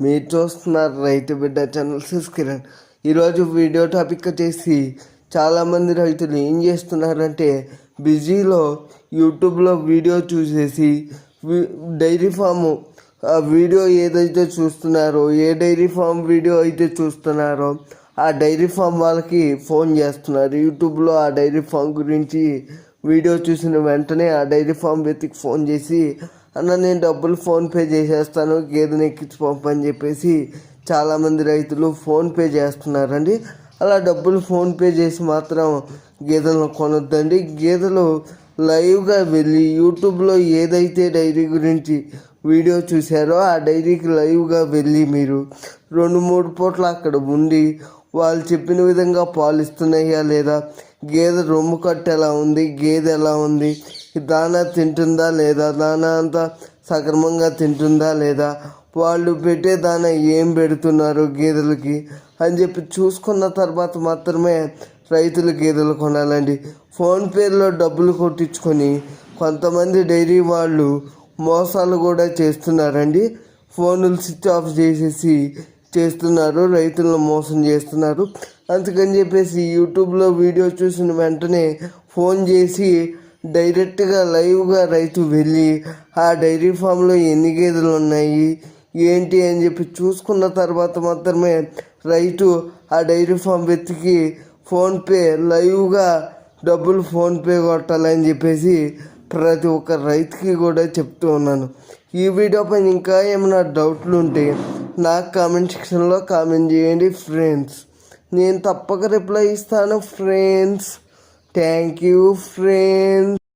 మీరు చూస్తున్నారు రైతు బిడ్డ ఛానల్. కిరణ్. ఈరోజు వీడియో టాపిక్ వచ్చేసి చాలామంది రైతులు ఏం చేస్తున్నారంటే బిజీలో యూట్యూబ్లో వీడియో చూసేసి డైరీ ఫాము ఆ వీడియో ఏదైతే చూస్తున్నారో, ఏ డైరీ ఫామ్ వీడియో అయితే చూస్తున్నారో ఆ డైరీ ఫామ్ వాళ్ళకి ఫోన్ చేస్తున్నారు. యూట్యూబ్లో ఆ డైరీ ఫామ్ గురించి వీడియో చూసిన వెంటనే ఆ డైరీ ఫామ్ వ్యక్తికి ఫోన్ చేసి, అన్న నేను డబ్బులు ఫోన్పే చేసేస్తాను, గేదెని ఎక్కించి పంపని చెప్పేసి చాలామంది రైతులు ఫోన్పే చేస్తున్నారండి. అలా డబ్బులు ఫోన్పే చేసి మాత్రం గేదెలను కొనొద్దండి. గేదెలు లైవ్గా వెళ్ళి యూట్యూబ్లో ఏదైతే డైరీ గురించి వీడియో చూశారో ఆ డైరీకి లైవ్గా వెళ్ళి మీరు 2-3 పూట్ల అక్కడ ఉండి వాళ్ళు చెప్పిన విధంగా పాలు ఇస్తున్నాయా లేదా, గేదె రొమ్ము కట్టు ఎలా ఉంది, గేదె ఎలా ఉంది, దానా తింటుందా లేదా, దానా అంతా సక్రమంగా తింటుందా లేదా, వాళ్ళు పెట్టే దానా ఏం పెడుతున్నారు గేదెలకి అని చెప్పి చూసుకున్న తర్వాత మాత్రమే రైతులు గేదెలు కొనాలండి. ఫోన్పేలో డబ్బులు కొట్టించుకొని కొంతమంది డైరీ వాళ్ళు మోసాలు కూడా చేస్తున్నారండి. ఫోన్లు స్విచ్ ఆఫ్ చేసేసి చేస్తున్నారు, రైతులను మోసం చేస్తున్నారు. అందుకని చెప్పేసి యూట్యూబ్లో వీడియో చూసిన వెంటనే ఫోన్ చేసి డైరెక్ట్గా లైవ్గా రైతు వెళ్ళి ఆ డైరీ ఫామ్లో ఎన్ని గేదెలు ఉన్నాయి ఏంటి అని చెప్పి చూసుకున్న తర్వాత మాత్రమే రైతు ఆ డైరీ ఫామ్ వ్యక్తికి ఫోన్పే లైవ్గా డబ్బులు ఫోన్పే కొట్టాలని చెప్పేసి ప్రతి ఒక్క రైతుకి కూడా చెప్తూ ఉన్నాను. ఈ వీడియో పైన ఇంకా ఏమైనా డౌట్లు ఉంటే నాకు కామెంట్ సెక్షన్లో కామెంట్ చేయండి ఫ్రెండ్స్. నేను తప్పక రిప్లై ఇస్తాను ఫ్రెండ్స్. Thank you friends.